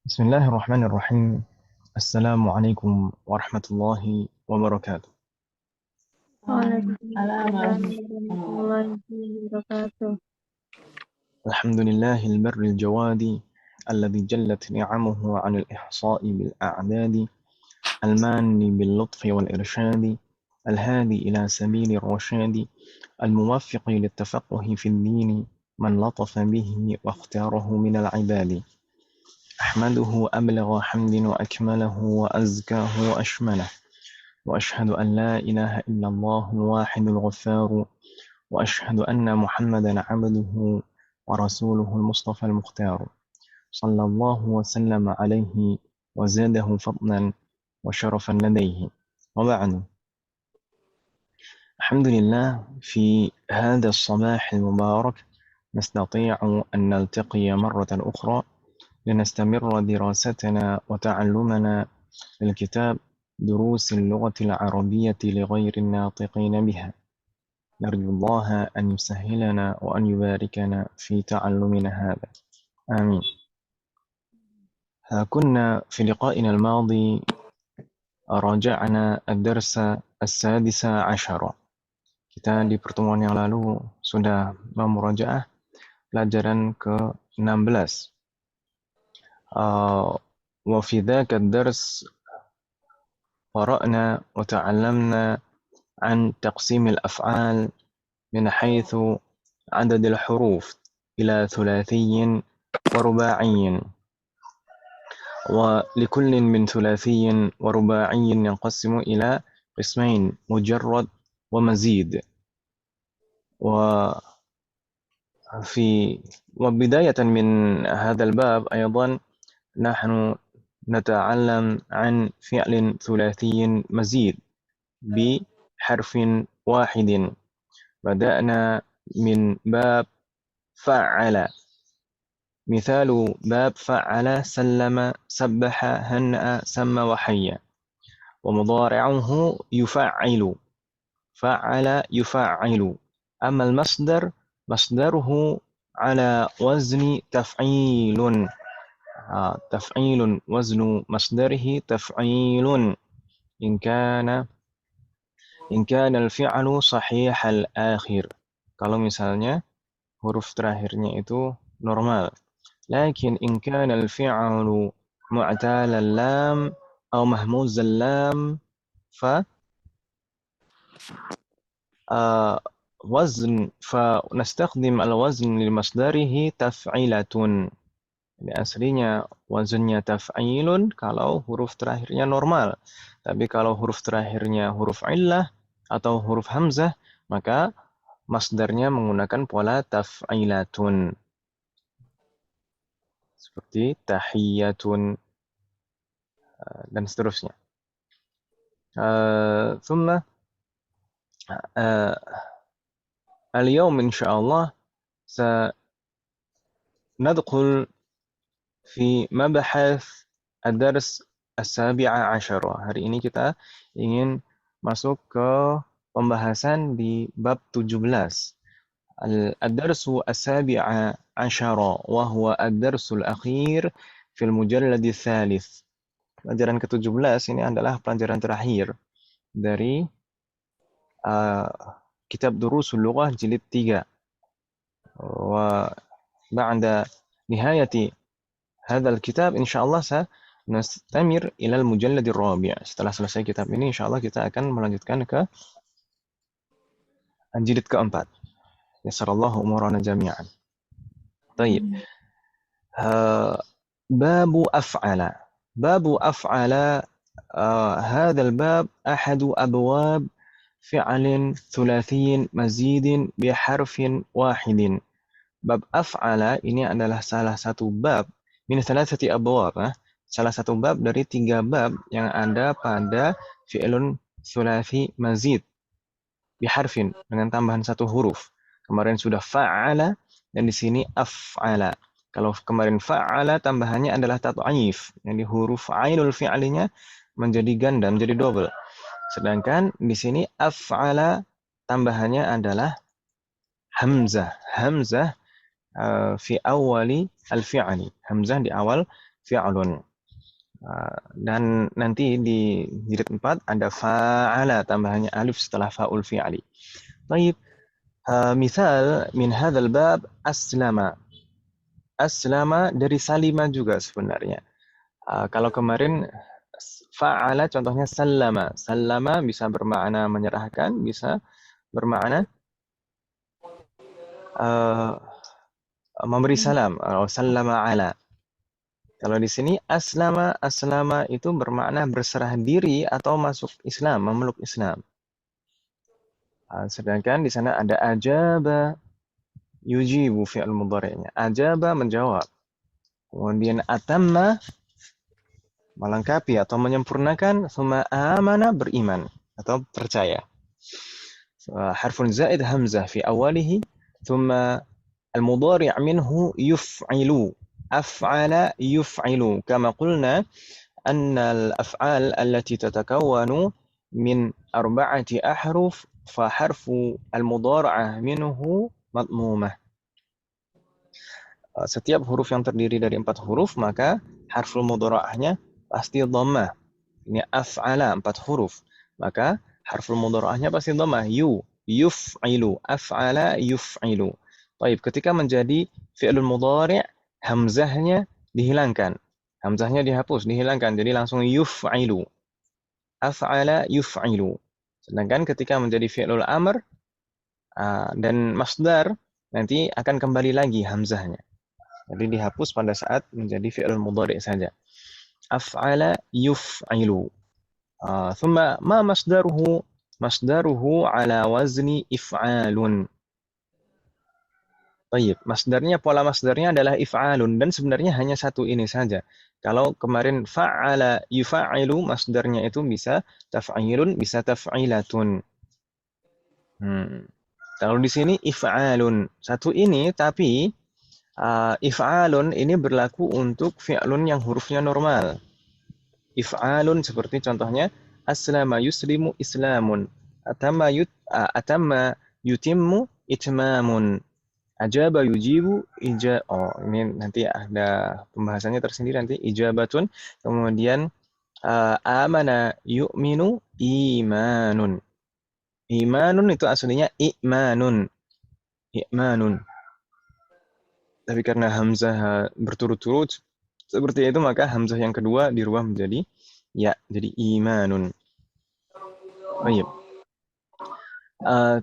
بسم الله الرحمن الرحيم. السلام عليكم ورحمة الله وبركاته. Waalaikumsalam Waalaikumsalam warahmatullahi warahmatullahi wabarakatuh. الحمد لله البر الجواد الذي جلت نعمه عن الإحصاء بالأعداد، المان باللطف والإرشاد، الهادي إلى سبيل الرشاد، الموفق للتفقه في الدين، من لطف به واختاره من العباد. أحمده أبلغ حمد وأكمله وأزكاه وأشمله، وأشهد أن لا إله إلا الله الواحد الغفار، وأشهد أن محمدا عبده ورسوله المصطفى المختار، صلى الله وسلم عليه وزاده فضلا وشرفا لديه. وبعد، الحمد لله في هذا الصباح المبارك نستطيع أن نلتقي مرة أخرى لنستمر دراستنا وتعلمنا للكتاب دروس اللغة العربية لغير الناطقين بها. نرجو الله أن يسهلنا وأن يباركنا في تعلمنا هذا، آمين. كنا في لقائنا الماضي راجعنا الدرس السادس عشر. Kita di pertemuan yang lalu sudah memurajaah pelajaran ke-16. وفي ذاك الدرس قرأنا وتعلمنا عن تقسيم الأفعال من حيث عدد الحروف إلى ثلاثي ورباعي، ولكل من ثلاثي ورباعي ينقسم إلى قسمين: مجرد ومزيد. وبداية من هذا الباب أيضا نحن نتعلم عن فعل ثلاثي مزيد بحرف واحد. بدأنا من باب فعل. مثال باب فعل: سلم، سبح، هنأ، سمى وحيا. ومضارعه يفعل، فعل يفعل. أما المصدر مصدره على وزن تفعيل. تفعيل وزن مصدره تفعيل إن كان الفعل صحيح الآخر. Kalau misalnya huruf terakhirnya itu normal. لكن إن كان الفعل معتال اللام أو مهموز اللام فنستخدم الوزن لمصدره تفعيلة. Ini aslinya wazannya taf'ilun kalau huruf terakhirnya normal. Tapi kalau huruf terakhirnya huruf illah atau huruf hamzah, maka masdarnya menggunakan pola taf'ilatun. Seperti tahiyyatun dan seterusnya. ثم اليوم إن شاء الله سندخل في مبحث الدرس السابع عشر. Hari ini kita ingin masuk ke pembahasan di bab 17. الدرس السابع عشر وهو الدرس الأخير في المجلد الثالث. Pelajaran ke-17 ini adalah pelajaran terakhir dari kitab Durusul Lughah jilid 3. وبعد نهاية هذا الكتاب إن شاء الله سنستمر إلى المجلد الرابع. Setelah selesai kitab ini insya Allah kita akan melanjutkan ke jilid keempat. Yassarallahu umurana jami'an. طيب. باب أفعل. باب أفعل هذا الباب أحد أبواب فعل ثلاثي مزيد بحرف واحد. Bab af'ala ini adalah salah satu bab min thalathati abwab, salah satu bab dari 3 bab yang ada pada fi'lun thulathi mazid biharfin, dengan tambahan 1 huruf. Kemarin sudah fa'ala dan di sini af'ala. Kalau kemarin fa'ala tambahannya adalah tat'if, jadi huruf ainul fi'linya menjadi ganda, menjadi double. Sedangkan di sini af'ala tambahannya adalah hamzah. Hamzah fi awali al-fi'li. Hamzah di awal fi'lun. Dan nanti di jilid 4 ada fa'ala tambahannya alif setelah fa'ul fi'ali. Baik, misal min hadzal bab aslama. Aslama dari salima juga sebenarnya. Kalau kemarin fa'ala contohnya sallama. Sallama bisa bermakna menyerahkan, bisa bermakna memberi salam. Sallama ala. Kalau di sini aslama, aslama itu bermakna berserah diri atau masuk Islam, memeluk Islam. Sedangkan di sana ada ajaba, yujibu fi'il mudhari'nya. Ajaba menjawab. Kemudian atamma melengkapi atau menyempurnakan, thumma amana beriman atau percaya. Harfun zaid hamzah fi awalihi, thumma al-mudhari' minhu yuf'ilu. أفعل يفعل كما قلنا أن الأفعال التي تتكون من 4 أحرف فحرف المضارعة منه مضمومة. Setiap huruf yang terdiri dari 4 huruf maka harful mudhara'ahnya pasti dhammah. Ini af'ala 4 huruf. Maka harful mudhara'ahnya pasti dhammah. Yuf'ilu, af'ala yuf'ilu. Baik, ketika menjadi fi'lul mudhari' hamzahnya dihilangkan. Hamzahnya dihapus, dihilangkan. Jadi langsung yuf'ilu. Af'ala yuf'ilu. Sedangkan ketika menjadi fi'lul amr dan masdar, nanti akan kembali lagi hamzahnya. Jadi dihapus pada saat menjadi fi'lul mudhari' saja. Af'ala yuf'ilu. Thumma ma masdaruhu? Masdaruhu ala wazni if'alun. Baik, masdarnya, pola masdarnya adalah if'alun dan sebenarnya hanya satu ini saja. Kalau kemarin fa'ala yufa'ilu, masdarnya itu bisa taf'ilun, bisa taf'ilatun. Kalau di sini if'alun, satu ini, tapi if'alun ini berlaku untuk fi'lun yang hurufnya normal. If'alun seperti contohnya aslama yuslimu islamun, atamma yutimmu itmamun. Ajaba yujibu ini nanti ada pembahasannya tersendiri nanti ijabatun, kemudian amana yu'minu imanun. Imanun itu aslinya i'manun. I'manun. Tapi karena hamzah berturut-turut seperti itu maka hamzah yang kedua dirubah menjadi ya, jadi imanun. Baik.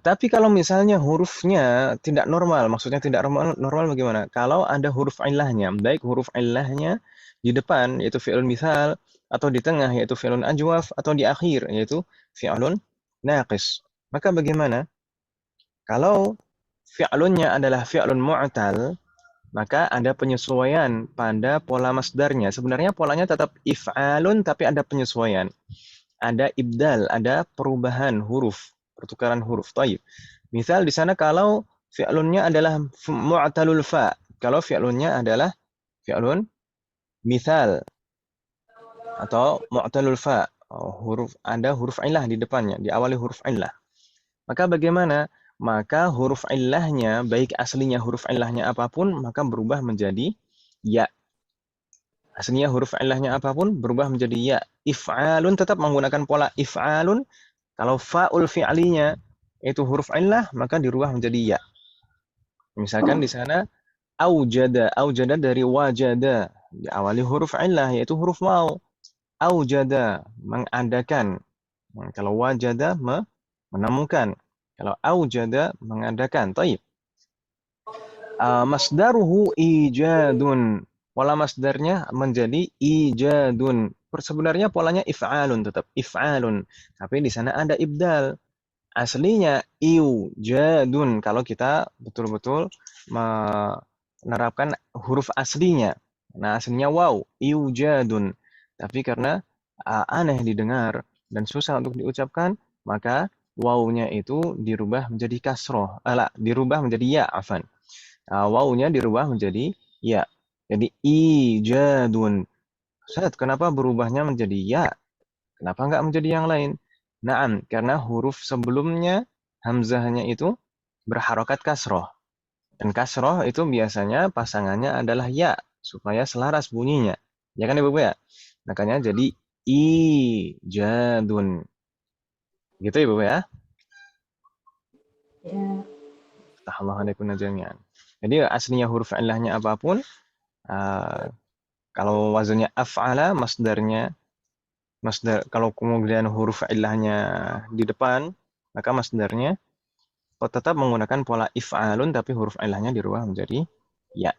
Tapi kalau misalnya hurufnya tidak normal, maksudnya tidak normal bagaimana? Kalau ada huruf illahnya, baik huruf illahnya di depan, yaitu fi'lun mithal, atau di tengah, yaitu fi'lun ajwaf, atau di akhir, yaitu fi'lun naqis. Maka bagaimana? Kalau fi'lunnya adalah fi'lun mu'tal, maka ada penyesuaian pada pola masdarnya. Sebenarnya polanya tetap if'alun, tapi ada penyesuaian. Ada ibdal, ada perubahan huruf. Pertukaran huruf. Taib. Misal di sana kalau fi'lunnya adalah mu'talul fa. Kalau fi'lunnya adalah fi'lun misal atau mu'talul fa. Ada huruf illah di depannya, diawali huruf illah. Maka bagaimana? Maka huruf illahnya, baik aslinya huruf illahnya apapun, maka berubah menjadi ya. Aslinya huruf illahnya apapun, berubah menjadi ya. If'alun tetap menggunakan pola if'alun. Kalau fa'ul fi'linya itu huruf illah, maka dirubah menjadi ya. Misalkan di sana aujada, aujada dari wajada, diawali huruf illah yaitu huruf waw. Aujada mengadakan. Kalau wajada menemukan. Kalau aujada mengadakan. Taib. Masdaruhu ijadun. Pola masdarnya menjadi ijadun. Sebenarnya polanya if'alun tetap if'alun, tapi di sana ada ibdal. Aslinya iujadun kalau kita betul-betul menerapkan huruf aslinya. Nah, aslinya waw, iujadun. Tapi karena aneh didengar dan susah untuk diucapkan, maka wawnya itu dirubah menjadi kasroh. Dirubah menjadi ya, afan. Wawnya dirubah menjadi ya. Jadi ijadun. Ustaz, kenapa berubahnya menjadi ya? Kenapa enggak menjadi yang lain? Naam, karena huruf sebelumnya hamzahnya itu berharokat kasroh. Dan kasroh itu biasanya pasangannya adalah ya, supaya selaras bunyinya. Ya kan Ibu ya? Makanya jadi ijadun. Gitu Ibu ya? Ya. Alaikum jami'an. Jadi aslinya huruf ilahnya apapun, kalau wazannya af'ala, masdar, kalau kemudian huruf ilahnya di depan, maka masdarnya tetap menggunakan pola if'alun, tapi huruf ilahnya dirubah menjadi ya.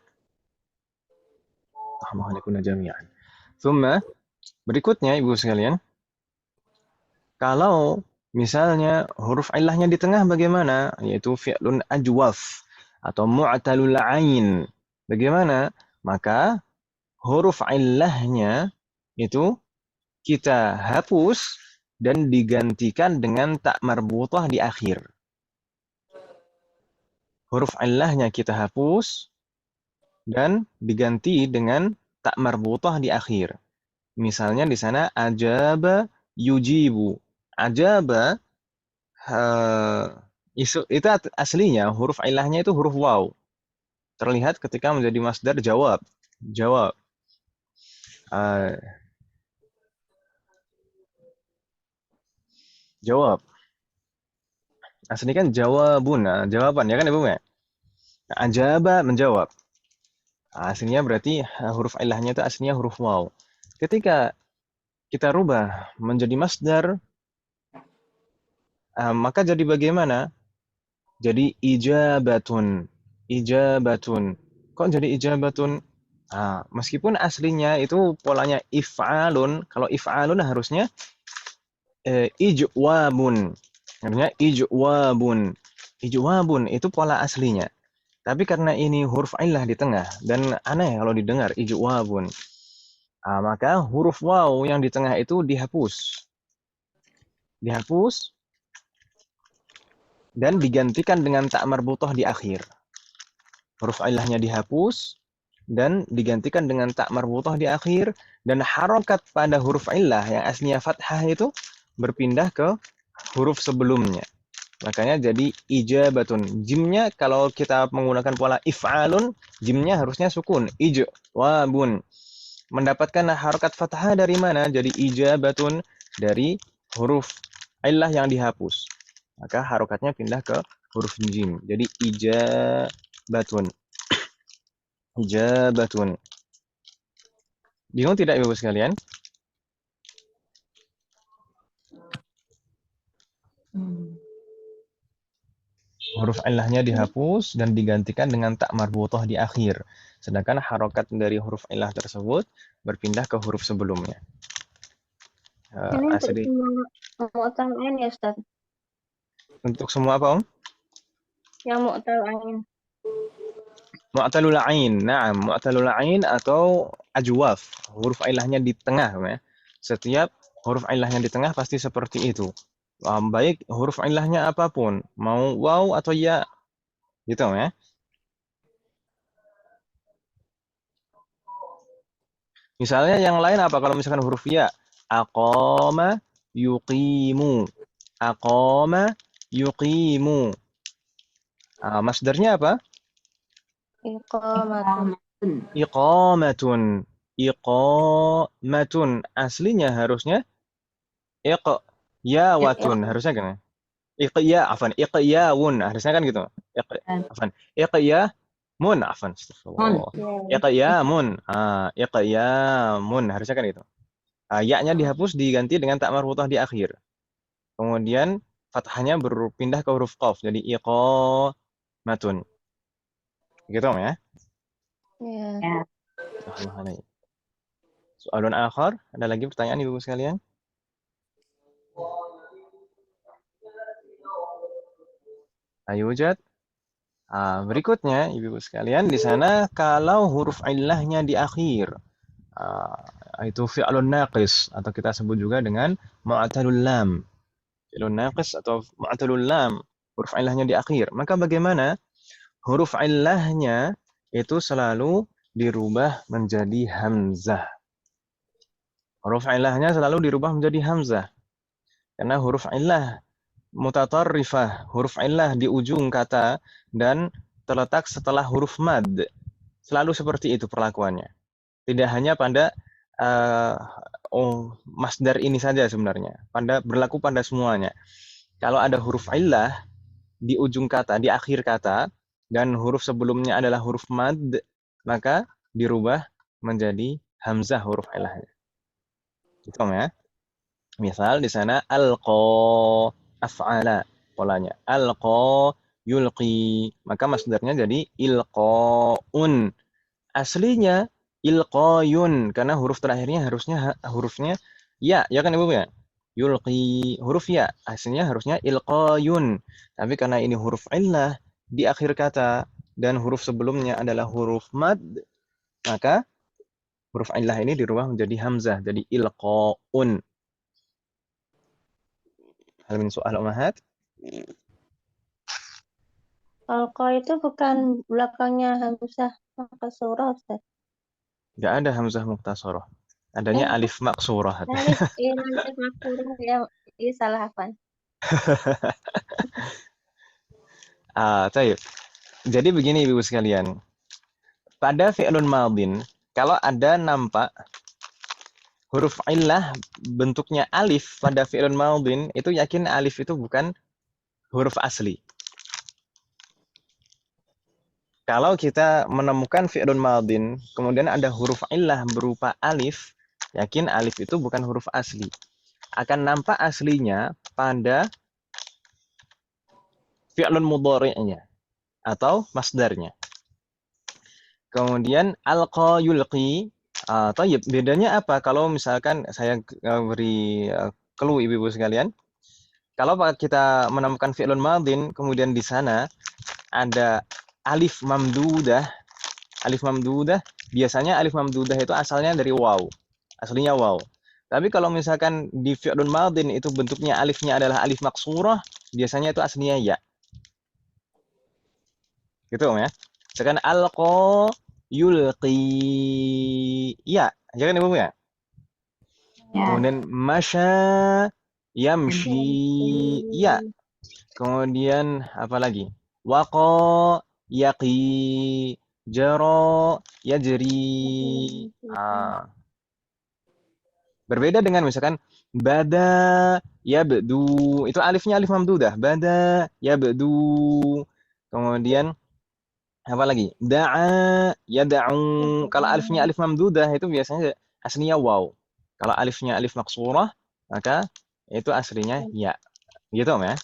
Alaikum jami'an. Thumma, berikutnya Ibu sekalian, kalau misalnya huruf ilahnya di tengah bagaimana? Yaitu fi'lun ajwaf atau mu'talul ain. Bagaimana? Maka huruf ilahnya itu kita hapus dan digantikan dengan tak marbutah di akhir. Huruf ilahnya kita hapus dan diganti dengan tak marbutah di akhir. Misalnya di sana ajaba yujibu. Ajaba itu aslinya huruf ilahnya itu huruf waw. Terlihat ketika menjadi masdar jawab. Jawab. Jawab. Aslinya kan jawabun, jawaban ya kan Ibu ya? Ajaba menjawab. Aslinya berarti huruf ilahnya itu aslinya huruf waw. Ketika kita rubah menjadi masdar, maka jadi bagaimana? Jadi ijabatun. Ijabatun. Kok jadi ijabatun? Meskipun aslinya itu polanya if'alun, kalau if'alun harusnya ijwabun. Artinya ijwabun. Ijwabun itu pola aslinya. Tapi karena ini huruf illah di tengah dan aneh kalau didengar ijwabun. Maka huruf waw yang di tengah itu dihapus. Dihapus dan digantikan dengan tak marbutah di akhir. Huruf ilahnya dihapus dan digantikan dengan tak marbutah di akhir, dan harokat pada huruf illah yang aslinya fathah itu berpindah ke huruf sebelumnya. Makanya jadi ijabatun. Jimnya kalau kita menggunakan pola if'alun, jimnya harusnya sukun. Ijwabun. Mendapatkan harokat fathah dari mana? Jadi ijabatun dari huruf illah yang dihapus. Maka harokatnya pindah ke huruf jim. Jadi ijabatun. Ijabatun. Bingung tidak Ibu sekalian? Huruf ilahnya dihapus dan digantikan dengan tak marbutah di akhir. Sedangkan harokat dari huruf ilah tersebut berpindah ke huruf sebelumnya. Ini untuk Asli. semua mu'tal ain ya Ustaz? Untuk semua apa Om? Yang mu'tal ain. Mu'talul ain. Naam, mu'talul ain atau ajwaf. Huruf ilahnya di tengah ya. Setiap huruf ilahnya di tengah pasti seperti itu. Baik huruf ilahnya apapun, mau waw atau ya, gitu ya. Misalnya yang lain apa kalau misalkan huruf ya? Aqama yuqimu. Aqama yuqimu. Masdarnya apa? Iqamatun. Iqamatun. Iqamatun. Aslinya harusnya iqyawatun. Harusnya kan? Iqyawun. Harusnya kan gitu. Iqyamun. Astagfirullah. Iqyamun. Iqyamun. Harusnya kan itu. Ya-nya dihapus diganti dengan tak marbutah di akhir. Kemudian fathahnya berpindah ke huruf qaf jadi iqamatun. Gitu ya? Ya. Soalun akhar, ada lagi pertanyaan Ibu sekalian? Ayo Jad. Berikutnya Ibu sekalian di sana kalau huruf illahnya di akhir, itu fi'lun naqis atau kita sebut juga dengan mu'talul lam. Fi'lun naqis atau mu'talul lam, huruf illahnya di akhir. Maka bagaimana? Huruf illahnya itu selalu dirubah menjadi hamzah. Huruf illahnya selalu dirubah menjadi hamzah. Karena huruf illah mutatarrifah, huruf illah di ujung kata dan terletak setelah huruf mad. Selalu seperti itu perlakuannya. Tidak hanya pada masdar ini saja sebenarnya. Berlaku pada semuanya. Kalau ada huruf illah di ujung kata, di akhir kata, dan huruf sebelumnya adalah huruf mad, maka dirubah menjadi hamzah huruf illahnya. Gitu ya. Misal di sana alqa af'ala polanya. Alqa yulqi. Maka masdarnya jadi ilqaun. Aslinya ilqayun karena huruf terakhirnya hurufnya ya kan Ibu ya? Yulqi huruf ya, aslinya harusnya ilqayun. Tapi karena ini huruf illah di akhir kata dan huruf sebelumnya adalah huruf mad, maka huruf illah ini dirubah menjadi hamzah, jadi ilqaun. Hal min soal umahat? Alqa itu bukan belakangnya hamzah maksurah, Ustaz. Nggak ada hamzah muktasorah. Adanya alif maksurah. Alif maksurah ya, salah hafal. Jadi begini Ibu sekalian. Pada fi'lun madin, kalau ada nampak huruf illah bentuknya alif pada fi'lun madin, itu yakin alif itu bukan huruf asli. Kalau kita menemukan fi'lun madin, kemudian ada huruf illah berupa alif, yakin alif itu bukan huruf asli. Akan nampak aslinya pada fi'lun mudhari'nya atau masdarnya. Kemudian alqa yulqi. Bedanya apa kalau misalkan saya beri clue ibu-ibu sekalian. Kalau kita menemukan fi'lun madin, kemudian di sana ada alif mamdudah. Alif mamdudah, biasanya alif mamdudah itu asalnya dari waw. Aslinya waw. Tapi kalau misalkan di fi'lun madin itu bentuknya alifnya adalah alif maksurah, biasanya itu aslinya ya. Gitu ya. Misalkan alqa yulqi ya kan Ibu ya? Kemudian masya yamshi ya. Kemudian apa lagi? Waqa yaqi jara yajri. Berbeda dengan misalkan bada yabdu, itu alifnya alif mamdudah. Bada yabdu. Kemudian apa lagi? Da'a yad'u. Kalau alifnya alif mamdudah itu biasanya aslinya waw. Kalau alifnya alif maksurah, maka itu aslinya ya. Gitu ya.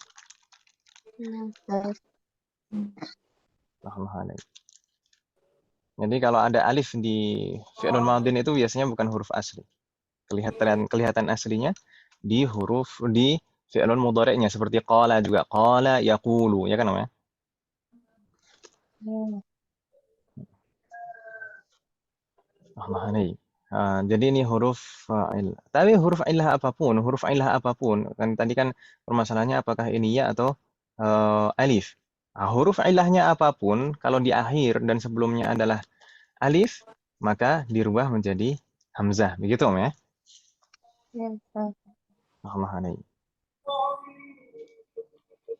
Jadi kalau ada alif di fi'lun madin itu biasanya bukan huruf asli. Kelihatan aslinya di fi'lun mudhari'nya seperti qala juga. Qala yaqulu, ya kan namanya? Jadi ini huruf illah. Tapi huruf illah apapun, kan tadi kan permasalahannya apakah ini ya atau alif. Huruf illahnya apapun, kalau di akhir dan sebelumnya adalah alif, maka dirubah menjadi hamzah. Begitu, Om ya?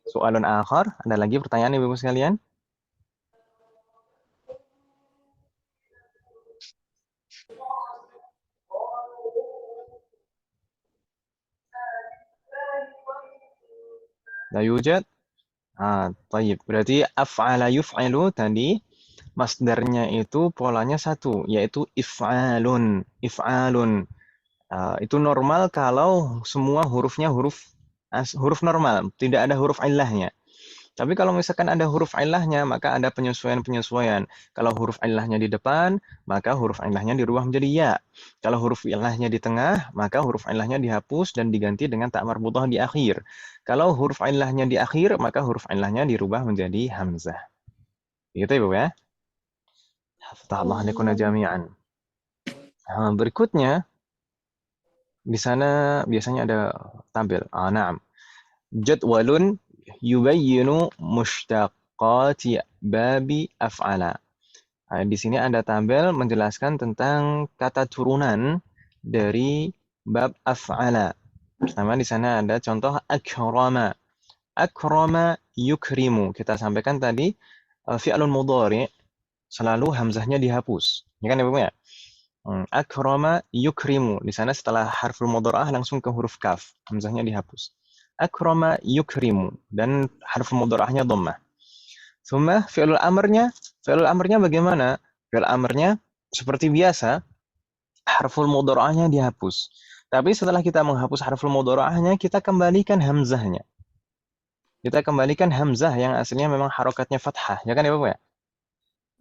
Soalan akhar, ada lagi pertanyaan Ibu sekalian? La yujad? Tayyib. Berarti af'ala yuf'ilu tadi masdarnya itu polanya satu, yaitu if'alun. If'alun. Itu normal kalau semua hurufnya huruf normal, tidak ada huruf illahnya. Tapi kalau misalkan ada huruf illahnya, maka ada penyesuaian-penyesuaian. Kalau huruf illahnya di depan, maka huruf illahnya dirubah menjadi ya. Kalau huruf illahnya di tengah, maka huruf illahnya dihapus dan diganti dengan tak marbutah di akhir. Kalau huruf illahnya di akhir, maka huruf illahnya dirubah menjadi hamzah. Begitu Ibu ya? Hafizallahu alaikuna jami'an. Berikutnya, di sana biasanya ada tabel. Na'am. Jadwalun yubayyinu mushtaqati babi af'ala. Di sini ada tabel menjelaskan tentang kata turunan dari bab af'ala. Pertama di sana ada contoh akrama. Akrama yukrimu. Kita sampaikan tadi fi'lun mudhari' selalu hamzahnya dihapus. Ya kan Ibu ya? Akrama yukrimu. Di sana setelah harful mudhara'ah langsung ke huruf kaf. Hamzahnya dihapus. Akrama yukrimu. Dan harful mudhara'ahnya dhammah. Tsumma fi'lul amrnya bagaimana? Fi'il amrnya seperti biasa, harful mudhara'ahnya dihapus. Tapi setelah kita menghapus harful mudhara'ahnya, kita kembalikan hamzahnya. Kita kembalikan hamzah yang aslinya memang harokatnya fathah. Ya kan ya Bapak ya?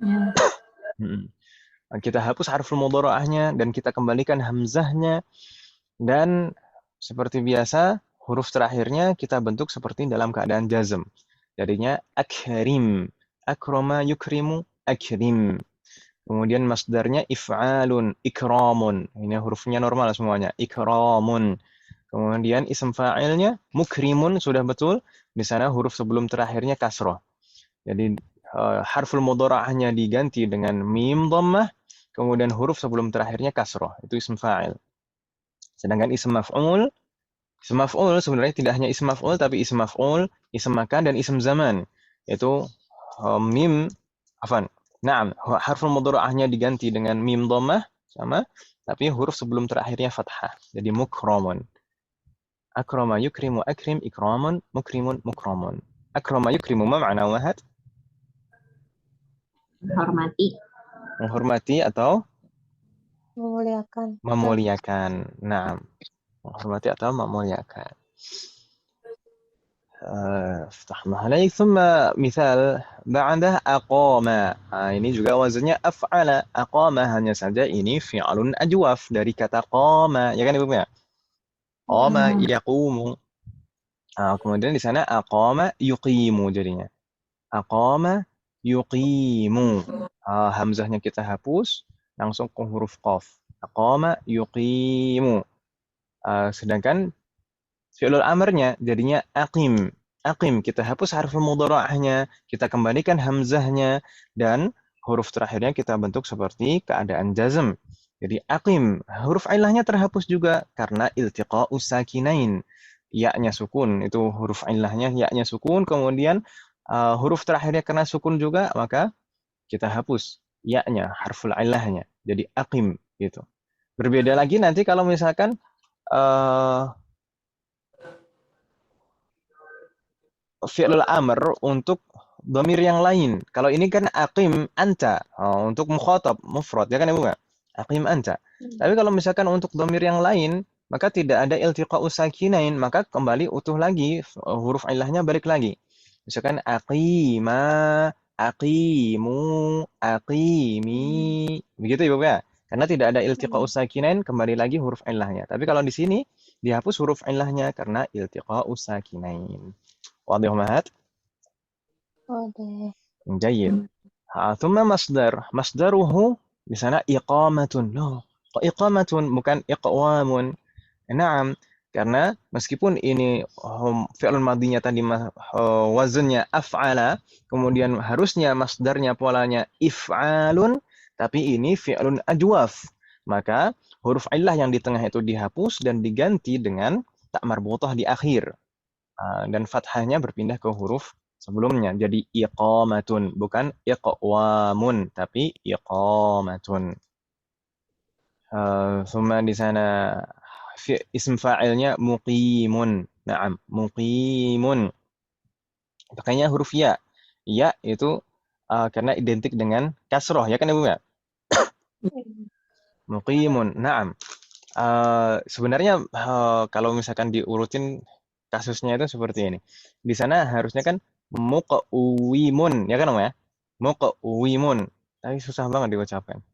Ya. Kita hapus harful mudhara'ahnya dan kita kembalikan hamzahnya. Dan seperti biasa, huruf terakhirnya kita bentuk seperti dalam keadaan jazm. Jadinya akrim. Akrama yukrimu akrim. Kemudian masdarnya if'alun, ikramun. Ini hurufnya normal semuanya. Ikramun. Kemudian isim fa'ilnya mukrimun, sudah betul. Di sana huruf sebelum terakhirnya kasroh. Jadi harful mudhara'ahnya diganti dengan mim dhammah. Kemudian huruf sebelum terakhirnya kasroh. Itu isim fa'il. Sedangkan isim maf'ul sebenarnya tidak hanya isim maf'ul, tapi isim maf'ul, isim makan, dan isim zaman. Itu mim, Naam, harful mudhara'ahnya diganti dengan mim dhammah sama, tapi huruf sebelum terakhirnya fathah. Jadi mukramun. Akrama yukrimu akrim ikramun, mukrimun mukramun. Akrama yukrimu ma ma'na wahad? Menghormati. Menghormati atau Memuliakan. memuliakan. Naam. Menghormati atau memuliakan. افتحنا عليه ثم مثال بعده أقام. Ini juga wazannya af'ala. Aqama hanya saja ini fi'alun ajwaf dari kata qama, ya kan Ibu ya? Qama yaqumu. Kemudian di sana aqama yuqimu jadinya. Aqama yuqimu. Hamzahnya kita hapus, langsung ke huruf qaf. Aqama yuqimu. Sedangkan fi'lul amrnya jadinya aqim. Aqim, kita hapus harful mudhara'ahnya, kita kembalikan hamzahnya, dan huruf terakhirnya kita bentuk seperti keadaan jazm. Jadi aqim, huruf ilahnya terhapus juga karena iltiqa'us sakinain. Ya-nya sukun, itu huruf ilahnya ya-nya sukun, kemudian huruf terakhirnya kena sukun juga, maka kita hapus ya-nya, harful ilahnya. Jadi aqim gitu. Berbeda lagi nanti kalau misalkan fi'lul amr untuk domir yang lain. Kalau ini kan aqim anta, untuk mukhatab, mufrad, ya kan Ibu nggak? Aqim anta. Tapi kalau misalkan untuk domir yang lain, maka tidak ada iltiqa'us sakinain, maka kembali utuh lagi, huruf ilahnya balik lagi. Misalkan aqima, aqimu, aqimi, begitu Ibu ya? Karena tidak ada iltiqa'us sakinain, kembali lagi huruf ilahnya. Tapi kalau di sini dihapus huruf ilahnya karena iltiqa'us sakinain. واضح أمهات؟ Oke. جيد. ثم مصدره di sana iqamatun. Loh, kok iqamatun bukan iqwamun? Naam, karena meskipun ini fi'il madinya tadi wazannya af'ala, kemudian harusnya masdarnya polanya if'alun, tapi ini fi'lun ajwaf. Maka huruf illah yang di tengah itu dihapus dan diganti dengan tak marbutah di akhir. Dan fathahnya berpindah ke huruf sebelumnya. Jadi iqamatun, bukan iqwamun, tapi iqamatun. Summa di sana isim fa'ilnya muqimun. Naam, muqimun. Pakainya huruf ya. Ya itu karena identik dengan kasroh, ya kan Ibu ya? Muqimun. Naam. Sebenarnya kalau misalkan diurutin kasusnya itu seperti ini. Di sana harusnya kan muqwimun, ya kan Om ya? Muqwimun. Tapi susah banget diucapkan.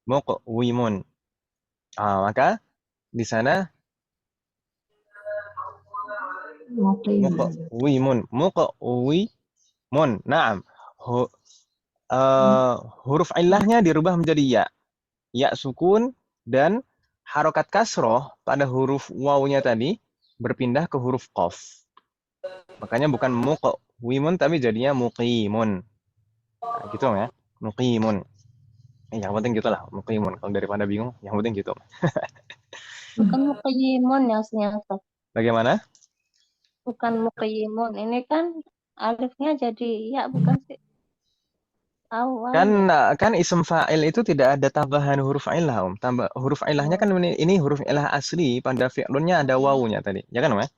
Muqwimun. Maka di sana muqwimun. Naam. Huruf ilahnya dirubah menjadi ya. Ya sukun dan harokat kasroh pada huruf wawunya tadi berpindah ke huruf qaf. Makanya bukan muqwimun tapi jadinya muqimun. Gitu ya. Muqimun. Yang penting gitulah, muqimun. Kalau daripada bingung, yang penting gitu. Bukan muqayyimun ya aslinya, Ustaz. Bagaimana? Bukan muqayyimun. Ini kan alifnya jadi ya, bukan sih? Awal. Kan isim fa'il itu tidak ada tambahan huruf ilah, Om. Tambah huruf ilahnya kan ini huruf ilah asli, pada fi'lunnya ada wawunya tadi. Ya kan, Om? Ya?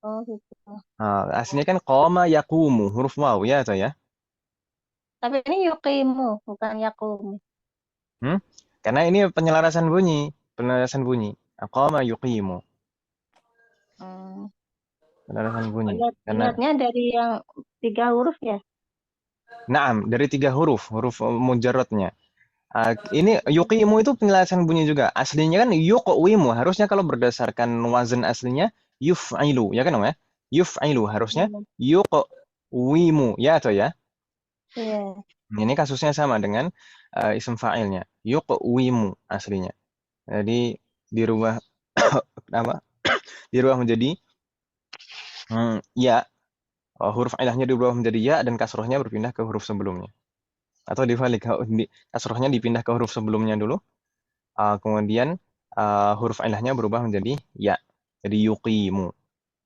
Oh gitu. Aslinya kan qama yaqumu, huruf waw ya atau ya? Tapi ini yuqimu, bukan yakumu. Hmm? Karena ini penyelarasan bunyi. Qama yuqimu, Hmm. penyelarasan bunyi. Karena Lihatnya dari yang 3 huruf ya. na'am dari 3 huruf, huruf mujarradnya. Ini yuqimu itu penyelarasan bunyi juga. Aslinya kan yuqwimu, harusnya kalau berdasarkan wazan aslinya yuf'ilu, ya kan, Om ya? Yuf'ilu harusnya Hmm. yuqwimu, ya atau ya? Iya. Ini kasusnya sama dengan isim fa'ilnya. Yuqwimu aslinya. Jadi dirubah apa? Dirubah menjadi ya. Huruf ilahnya dirubah menjadi ya dan kasrohnya berpindah ke huruf sebelumnya. Atau dibalik, kasrohnya dipindah ke huruf sebelumnya dulu. Kemudian huruf ilahnya berubah menjadi ya. Jadi yuqimu.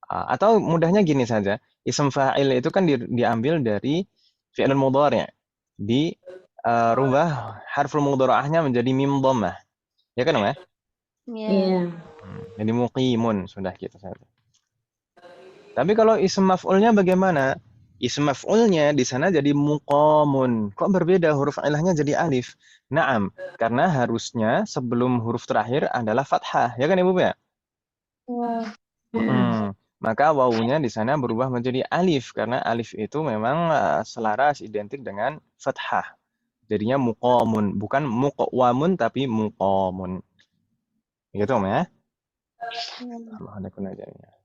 Atau mudahnya gini saja. Isim fa'il itu kan diambil dari fi'lun mudhari'. Rubah harful mudhara'ahnya menjadi mim dhammah. Ya kan, Om ya? Iya. Iya. Jadi muqimun sudah gitu saja. Tapi kalau isim maf'ulnya bagaimana? Isim maf'ulnya di sana jadi muqamun. Kok berbeda huruf ilahnya jadi alif? Naam, karena harusnya sebelum huruf terakhir adalah fathah. Ya kan Ibu ya? Iya. Maka wawunya di sana berubah menjadi alif karena alif itu memang selaras identik dengan fathah. Jadinya muqamun, bukan muqawamun tapi muqamun. Gitu Om ya? Allah alaikum ajanya.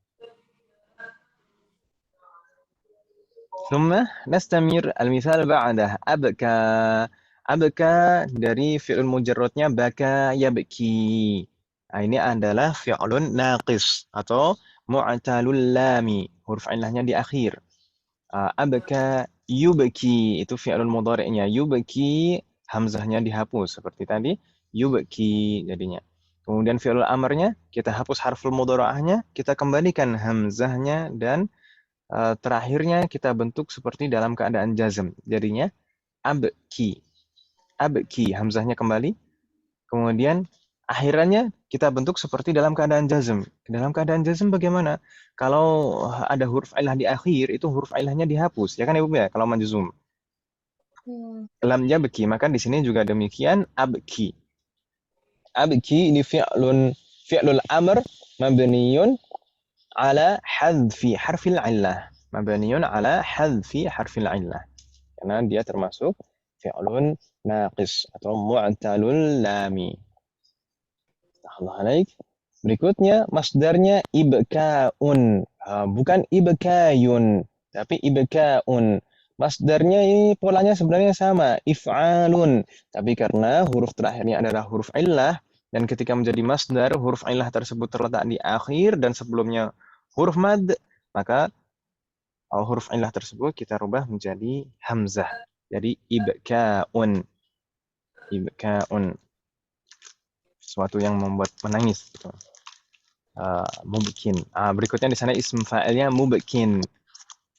ثم نستمر المثال بعده أبكى. Abka dari fi'il mujarradnya baka yabki. Ini adalah fi'lun naqis atau mu'talul lami. Huruf ilahnya di akhir. Abka yubki itu fi'lun mudhari'nya. Yubki hamzahnya dihapus seperti tadi. Yubki jadinya. Kemudian fi'lul amarnya kita hapus harful mudhara'ahnya, kita kembalikan hamzahnya dan terakhirnya kita bentuk seperti dalam keadaan jazm. Jadinya abki. Abki, hamzahnya kembali. Kemudian akhirannya kita bentuk seperti dalam keadaan jazm. Dalam keadaan jazm bagaimana? Kalau ada huruf ilah di akhir, itu huruf ilahnya dihapus. Ya kan Ibu ya? Kalau majzum. Lam yabki, maka di sini juga demikian abki. Abki ini fi'lul amr mabniyun ala hadfi harfil illah. Mabniyun ala hadfi harfil illah. Karena dia termasuk fi'lun naqis atau mu'talul lami. Allah alaik. Berikutnya masdarnya ibka'un. Bukan ibkayun, tapi ibka'un. Masdarnya ini polanya sebenarnya sama, if'alun. Tapi karena huruf terakhirnya adalah huruf illah, dan ketika menjadi masdar, huruf illah tersebut terletak di akhir dan sebelumnya huruf mad, maka huruf illah tersebut kita rubah menjadi hamzah. Jadi ibka'un. Ibka'un. Sesuatu yang membuat menangis. Gitu. Mubkin. Berikutnya di sana ism fa'ilnya mubkin.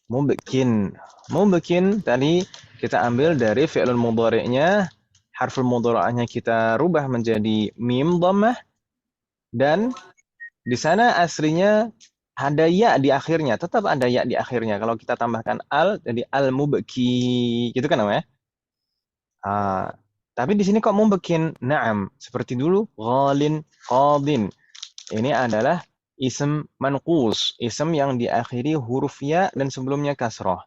Mubkin. Mubkin tadi kita ambil dari fi'lul mudhari'nya, harful mudhari'ahnya kita rubah menjadi mim dhammah, dan di sana aslinya ada ya di akhirnya, tetap ada ya di akhirnya. Kalau kita tambahkan al, jadi al-mubki. Gitu kan namanya? Tapi di sini kok mubkin? Naam, seperti dulu, ghalin, qadin. Ini adalah ism manqus, ism yang diakhiri huruf ya dan sebelumnya kasroh.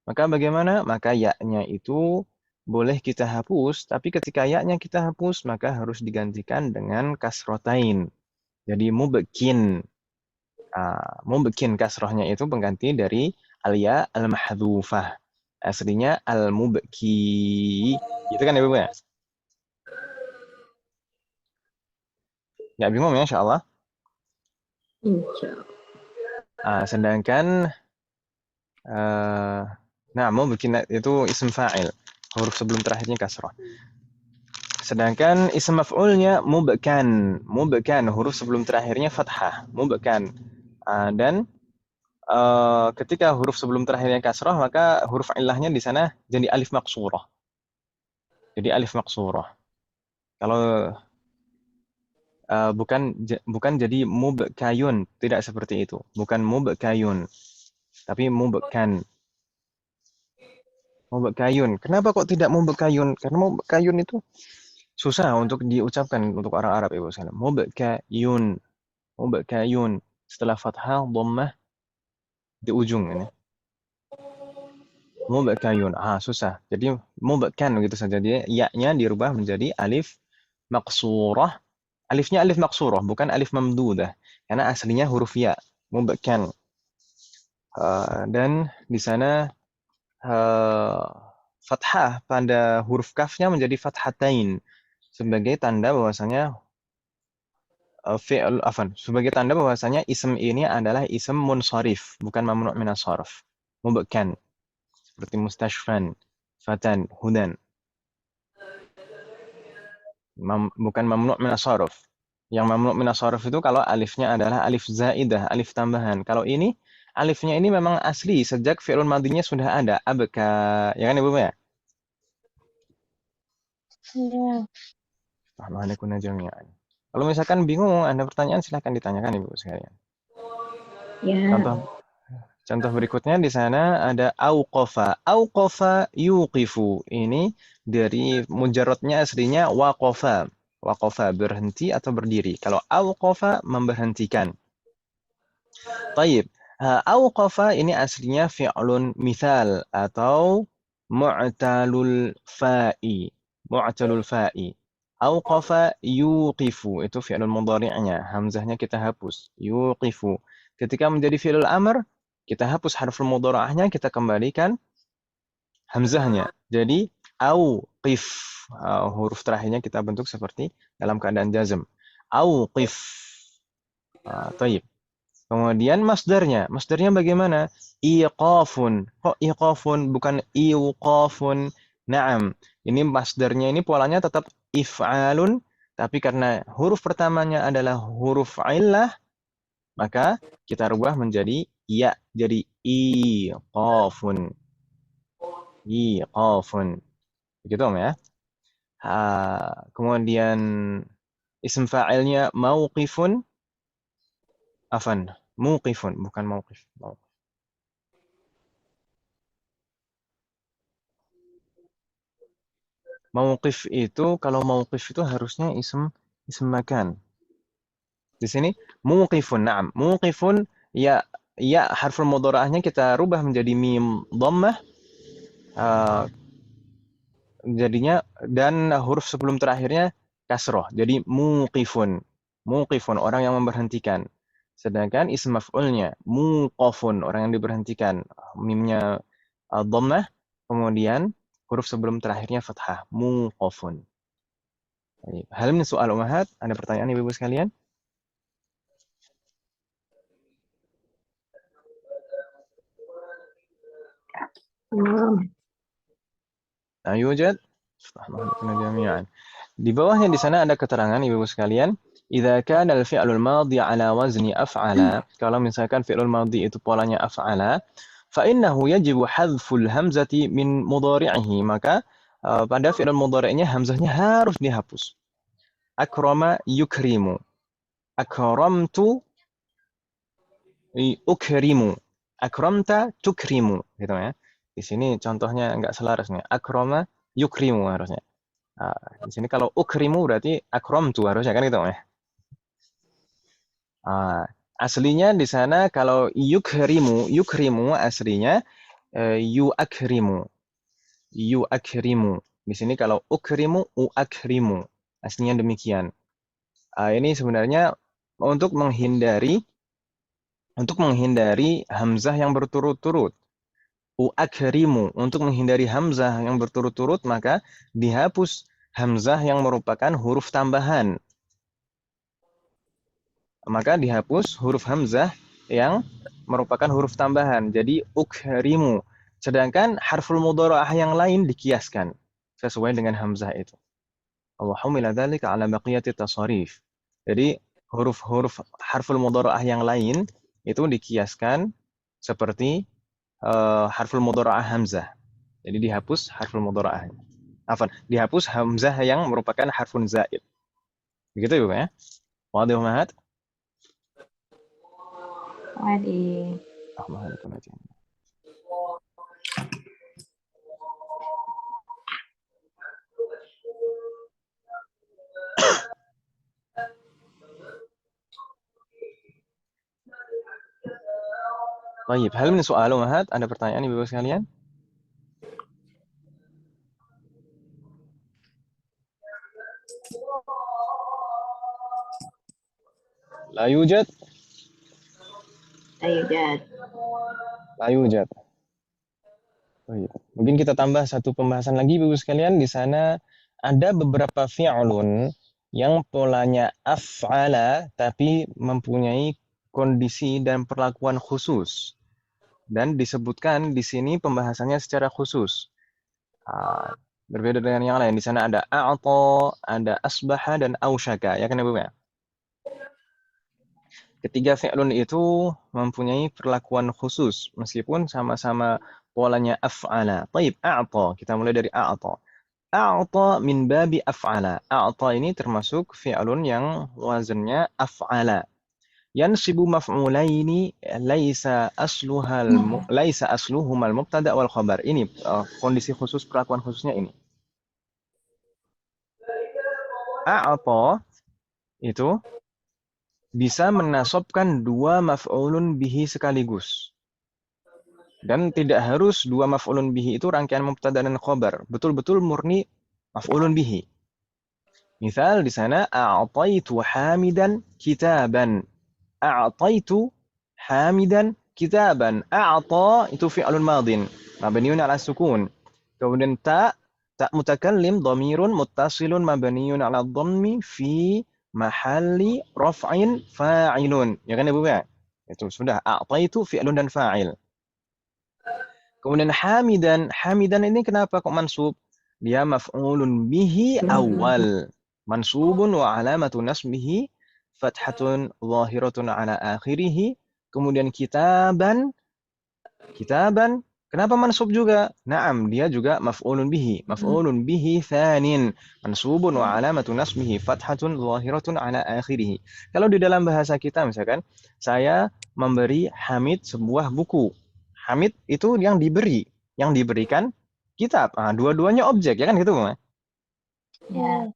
Maka bagaimana? Maka ya-nya itu boleh kita hapus, tapi ketika ya-nya kita hapus, maka harus digantikan dengan kasrotain. Jadi mubkin. Mubkin kasrohnya itu pengganti dari al-ya al-mahdhufah. Aslinya al-mubki. Gitu kan Ibu ya? Ya bingung ya, insya Allah. Insya Allah. Sedangkan mubkin itu isim fa'il. Huruf sebelum terakhirnya kasrah. Sedangkan isim maf'ulnya mubkan. Mubkan, huruf sebelum terakhirnya fathah. Mubkan. Dan ketika huruf sebelum terakhirnya kasrah, maka huruf ilahnya di sana jadi alif maqsurah. Jadi alif maqsurah. Kalau bukan jadi mubkayun, tidak seperti itu. Bukan mubkayun, tapi mubkan. Mubkayun. Kenapa kok tidak mubkayun? Karena mubkayun itu susah untuk diucapkan untuk orang Arab, Ibu sekalian. Mubkayun. Mubkayun. Setelah fathah, dhammah di ujung ini. Mubkayun. Susah. Jadi mubkan gitu saja. Dia ya-nya dirubah menjadi alif maqsurah. Alifnya alif maqsurah, bukan alif mamdudah. Karena aslinya huruf ya. Mubkan. Dan di sana fathah pada huruf kafnya menjadi fathatain sebagai tanda bahwasanya sebagai tanda bahwasanya ism ini adalah ism munsharif, bukan mamnu' minas sarf. Mubkan seperti mustashfan, fatan, hudan. Bukan mamnu' minas sarf. Yang mamnu' minas sarf itu kalau alifnya adalah alif zaidah, alif tambahan. Kalau ini alifnya ini memang asli sejak fi'il madinya sudah ada, abka, ya kan Ibu ya? Iya. Rahmanakunna jami'an. Kalau misalkan bingung, Anda pertanyaan silahkan ditanyakan Ibu sekalian. Ya. Contoh berikutnya di sana ada auqafa. Auqafa yuqifu. Ini dari mujarradnya aslinya waqafa. Waqafa berhenti atau berdiri. Kalau auqafa memberhentikan. Taib. Auqafa ini aslinya fi'lun mithal atau mu'talul fa'i. Mu'talul fa'i. Auqafa yuqifu. Itu fi'lun mudhari'nya. Hamzahnya kita hapus. Yuqifu. Ketika menjadi fi'lul amr, kita hapus harful mudhara'ahnya, kita kembalikan hamzahnya. Jadi auqif. Huruf terakhirnya kita bentuk seperti dalam keadaan jazm. Auqif. Taib. Kemudian masdarnya. Masdarnya bagaimana? Iqafun. Kok iqafun bukan iwqafun? Naam. Ini masdarnya ini polanya tetap if'alun, tapi karena huruf pertamanya adalah huruf illah, maka kita rubah menjadi ya. Jadi iqafun. Iqafun. Begitu Om ya. Kemudian isim fa'ilnya mauqifun. Afan. Muqifun, bukan mauqif. Mauqif itu, kalau mauqif itu harusnya isim makan. Di sini muqifun, na'am. Muqifun, ya harful mudhara'ahnya kita rubah menjadi mim dhammah. Jadinya dan huruf sebelum terakhirnya kasroh. Jadi muqifun. Muqifun, orang yang memberhentikan. Sedangkan isim maf'ulnya muqafun, orang yang diberhentikan. Mimnya dhammah, kemudian huruf sebelum terakhirnya fathah. Muqafun. Hal min soal umahat, ada pertanyaan Ibu-ibu sekalian? Yujad? Di bawahnya di sana ada keterangan Ibu-ibu sekalian. Idza kana al-fi'lul madhi ala wazni af'ala, kalau misalkan fi'lul madhi itu polanya af'ala, fa innahu yajibu hadzful hamzati min mudhari'ihi, maka pada fi'lul mudhari'nya hamzahnya harus dihapus. Akrama yukrimu. Akramtu ukrimu. Akramta tukrimu, gitu ya. Di sini contohnya enggak selaras nih. Akrama yukrimu harusnya. Di sini kalau ukrimu berarti akramtu harusnya kan gitu ya. Aslinya di sana kalau yukrimu aslinya yuakrimu. Yuakrimu. Di sini kalau ukrimu uakrimu. Aslinya demikian. Ini sebenarnya untuk menghindari hamzah yang berturut-turut. Uakrimu, untuk menghindari hamzah yang berturut-turut maka dihapus hamzah yang merupakan huruf tambahan. Maka dihapus huruf hamzah yang merupakan huruf tambahan. Jadi ukrimu. Sedangkan harful mudhara'ah yang lain dikiaskan sesuai dengan hamzah itu. Allahumma dzalika ala baqiyati tasarif. Jadi huruf-huruf harful mudhara'ah yang lain itu dikiaskan seperti harful mudhara'ah hamzah. Jadi dihapus harful mudhara'ah. Afan, dihapus hamzah yang merupakan harfun zaid. Begitu Ibu ya? Wadih Mahat? Wadi. Baik, hal min soal Mahat? Ada pertanyaan Ibu sekalian? La yujad? Ayujad. La yujad. Baik. Mungkin kita tambah satu pembahasan lagi Ibu sekalian. Di sana ada beberapa fi'lun yang polanya af'ala tapi mempunyai kondisi dan perlakuan khusus. Dan disebutkan di sini pembahasannya secara khusus. Berbeda dengan yang lain. Di sana ada a'ta, ada asbaha, dan ausyaka. Ya kan Ibu ya? Ketiga fi'lun itu mempunyai perlakuan khusus. Meskipun sama-sama polanya af'ala. Taib, a'ta. Kita mulai dari a'ta. A'ta min babi af'ala. A'ta ini termasuk fi'lun yang wazannya af'ala. Yansibu maf'ulaini laisa asluhumal mubtada wal khabar. Ini kondisi khusus perlakuan khususnya ini. A'ata itu bisa menasobkan dua maf'ulun bihi sekaligus. Dan tidak harus dua maf'ulun bihi itu rangkaian mubtada dan khabar. Betul-betul murni maf'ulun bihi. Misal di sana a'taitu hamidan kitaban. A'taitu hamidan kitaban. A'ta itu fi'lun madin mabniun ala sukun. Kemudian ta mutakallim dhamirun muttasilun mabniun ala dhammi fi mahalli raf'in fa'ilun. Ya kan Ibu ya? Itu sudah a'taitu fi'lun dan fa'il. Kemudian hamidan ini kenapa kok mansub? Dia maf'ulun bihi awal. Mansubun wa alamatu nasbihi fathatun zahiratun ala akhirih. Kemudian kitaban. Kenapa mansub juga? Naam, dia juga maf'ulun bihi. Maf'ulun bihi thanin. Mansubun wa alamatu nasbihi fathatun zahiratun ala akhirih. Kalau di dalam bahasa kita misalkan, saya memberi Hamid sebuah buku. Hamid itu yang diberi, yang diberikan kitab. Dua-duanya objek, ya kan gitu, Bang? Ya.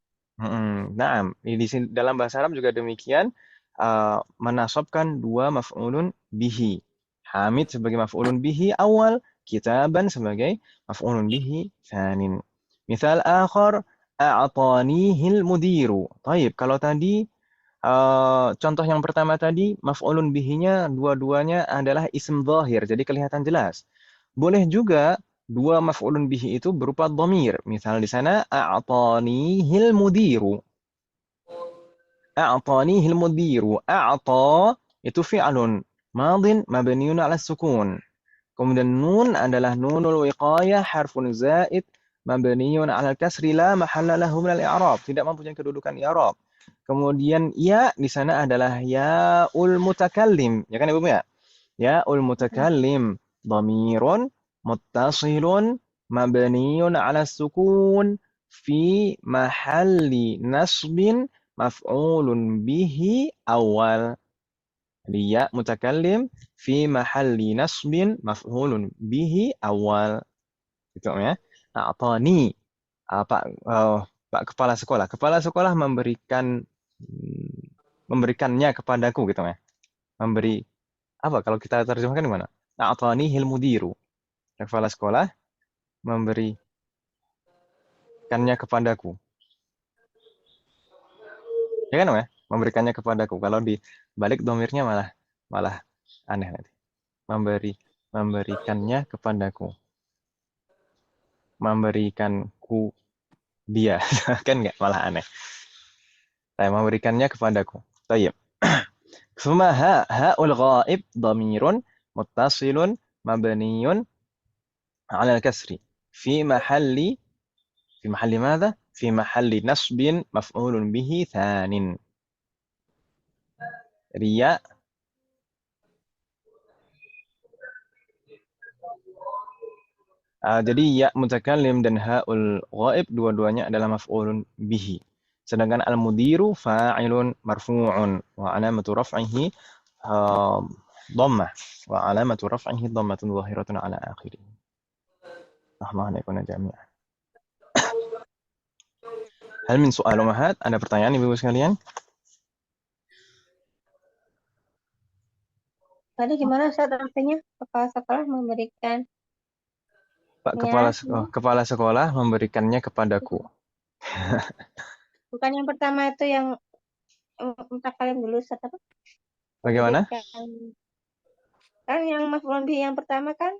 Nah, di sini dalam bahasa Arab juga demikian, menasobkan dua maf'ulun bihi. Hamid sebagai maf'ulun bihi awal, kitaban sebagai maf'ulun bihi tsanin. Misal akhar, a'tanihil mudiru. Taib, kalau tadi contoh yang pertama tadi, maf'ulun bihinya dua-duanya adalah isim zahir, jadi kelihatan jelas. Boleh juga dua maf'ulun bihi itu berupa dhamir. Misal di sana, a'tanihil mudiru. A'tanihil mudiru. A'ta itu fi'alun madin mabniun ala sukun. Kemudian nun adalah nunul wiqayah harfun zaid mabniun ala kasri la mahalla lahu minal i'rab. Tidak mempunyai kedudukan i'rab. Kemudian ya di sana adalah yaul mutakallim. Ya kan Ibu ya? Yaul mutakallim dhamirun muttasilun mabniun ala sukun fi mahalli nasbin maf'ulun bihi awal. Jadi ya mutakallim fi mahalli nasbin maf'ulun bihi awal. Gitu ya. A'tani. Pak kepala sekolah. Kepala sekolah memberikannya kepadaku gitu ya. Memberi apa kalau kita terjemahkan gimana? A'tanihil mudiru. Kepala sekolah memberikannya kepadaku. Ya kan ya? Memberikannya kepadaku. Kalau di balik domirnya malah aneh nanti. Memberikannya kepadaku. Memberikanku dia. Kan nggak malah aneh. Saya memberikannya kepadaku. Tayyib. Suma ha'ul ghaib dhamirun muttasilun mabniyun 'ala al-kasri fi mahalli madza? Fi mahalli nasbin maf'ulun bihi tsanin. Riya Jadi ya mutakallim dan ha'ul ghaib dua-duanya adalah maf'ulun bihi. Sedangkan al-mudiru fa'ilun marfu'un wa alamatu raf'ihi dhammah wa alamatu raf'ihi dhammatun zahiratun ala akhirih. Rahmanakum jami'an. Hal min soal umahat? Ada pertanyaan Ibu sekalian? Tadi gimana Ustaz artinya? Kepala sekolah memberikan Pak ya, kepala sekolah memberikannya kepadaku. bukan yang pertama itu yang mutakalim dulu Ustaz apa? Bagaimana? Memberikan. Kan yang maf'ul bihi yang pertama kan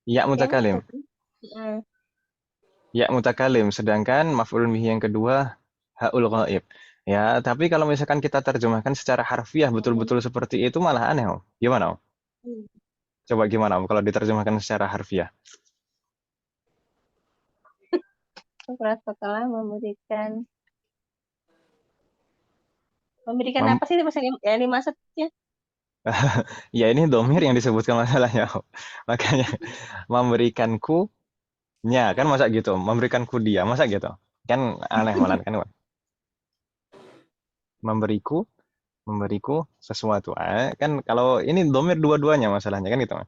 Ya mutakalim. ya. Ya mutakalim, sedangkan maf'ul bihi yang kedua ha'ul ghaib. Ya, tapi kalau misalkan kita terjemahkan secara harfiah betul-betul seperti itu malah aneh, Om. Gimana, Om? Coba gimana, Om, kalau diterjemahkan secara harfiah? Kepala sekolah memberikan apa sih yang dimaksudnya? Ya ini domir yang disebutkan masalahnya, Om. Makanya memberikanku nya kan masa gitu, memberikanku dia, masa gitu? Kan aneh malah kan. Memberiku sesuatu. Kan kalau ini domir dua-duanya masalahnya kan gitu.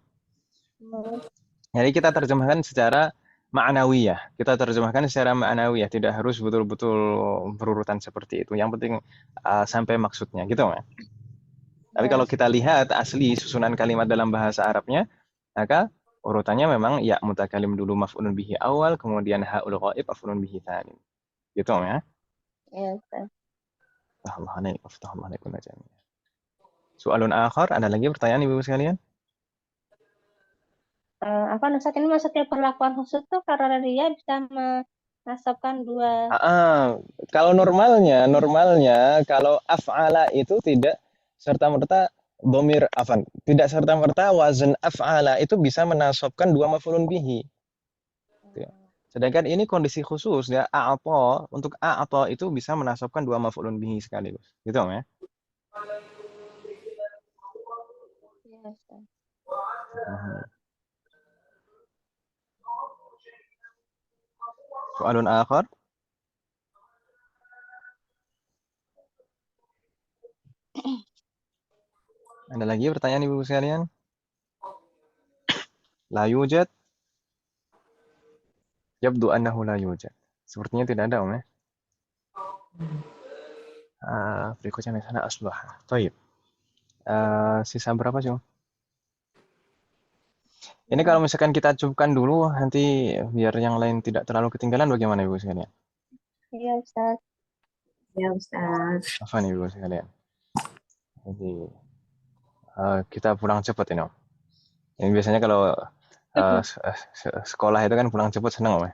Jadi kita terjemahkan secara ma'nawiyah. Kita terjemahkan secara ma'nawiyah, tidak harus betul-betul berurutan seperti itu. Yang penting sampai maksudnya gitu, Mas. Tapi kalau kita lihat asli susunan kalimat dalam bahasa Arabnya, maka urutannya memang ya mutakalim dulu maf'ulun bihi awal, kemudian ha'ul ghaib maf'ulun bihi tsani. Gitu, ya. Ya, Ustaz. Soalun akhar, ada lagi pertanyaan Ibu sekalian? Apa Ustaz ini maksudnya perlakuan khusus tuh karena dia bisa menasabkan dua. Kalau normalnya kalau af'ala itu tidak serta-merta domir afan, tidak serta-merta wazan af'ala itu bisa menasabkan dua maf'ulun bihi. Sedangkan ini kondisi khusus ya, a'ata, untuk a'ata itu bisa menasabkan dua maf'ulun bihi sekaligus. Gitu ya. Ya, Ustaz. Soalun akhar. Ada lagi pertanyaan Ibu sekalian? La yujad. Yabdu annahu la yujad. Sepertinya tidak ada, Om ya. Berikutnya di sana asbah. Baik. Sisa berapa sih, Om? Ini kalau misalkan kita cukupkan dulu, nanti biar yang lain tidak terlalu ketinggalan, bagaimana Ibu sekalian? Iya, Ustaz. Ya, Ustaz. Apa nih Ibu sekalian? Jadi kita pulang cepat ini, Om. Ini biasanya kalau sekolah itu kan pulang cepat senang, Om.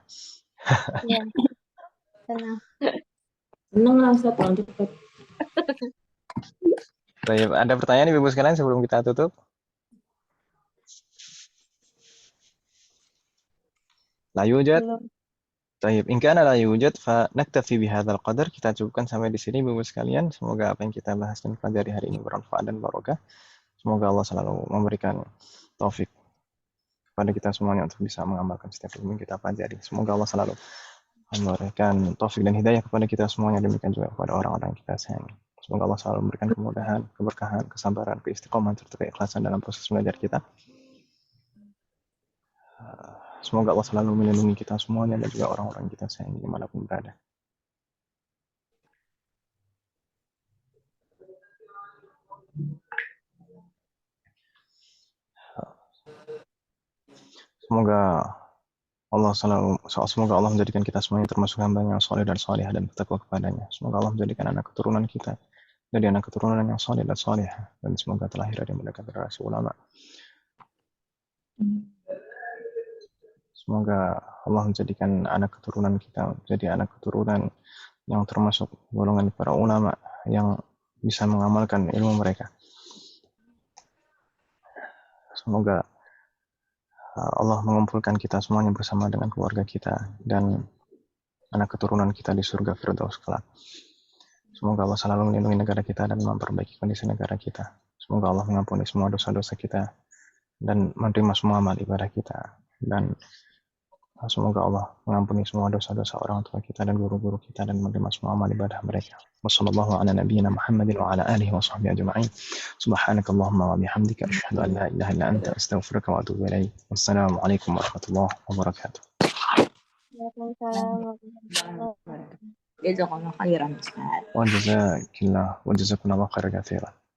Iya. Senang. Senang lah Ustaz pulang cepat. Ada pertanyaan Ibu sekalian sebelum kita tutup? La yujad. Taib, in kana la yujad fa naktafi bihadzal qadar. Kita cukupkan sampai di sini Bapak sekalian. Semoga apa yang kita bahas dan pelajari hari ini bermanfaat dan barokah. Semoga Allah selalu memberikan taufik kepada kita semuanya untuk bisa mengamalkan setiap ilmu yang kita pelajari. Semoga Allah selalu memberikan taufik dan hidayah kepada kita semuanya, demikian juga kepada orang-orang yang kita sayangi. Semoga Allah selalu memberikan kemudahan, keberkahan, kesabaran, keistiqomahan serta keikhlasan dalam proses belajar kita. Semoga Allah selalu melindungi kita semuanya dan juga orang-orang kita sayangi dimanapun berada. Semoga Allah menjadikan kita semuanya termasuk hamba yang soleh dan soleh dan bertakwa kepadanya. Semoga Allah menjadikan anak keturunan kita jadi anak keturunan yang soleh dan soleh, dan semoga terlahir dari mereka generasi ulama. Semoga Allah menjadikan anak keturunan kita jadi anak keturunan yang termasuk golongan para ulama yang bisa mengamalkan ilmu mereka. Semoga Allah mengumpulkan kita semuanya bersama dengan keluarga kita dan anak keturunan kita di surga Firdaus kelak. Semoga Allah selalu melindungi negara kita dan memperbaiki kondisi negara kita. Semoga Allah mengampuni semua dosa-dosa kita dan menerima semua amal ibadah kita. Dan Semoga Allah mengampuni semua dosa-dosa orang tua kita dan guru-guru kita dan menerima semua amal ibadah mereka. Wassallallahu ala nabiyyina Muhammadin wa ala alihi wa sahbihi ajma'in. Subhanakallahumma wa bihamdika asyhadu an la ilaha illa anta astaghfiruka wa atubu ilaik. Wassalamualaikum warahmatullahi wabarakatuh. Waalaikumsalam warahmatullahi wabarakatuh. Jazakallah khairan Ustaz. Wa jazakallahu khairan katsiran.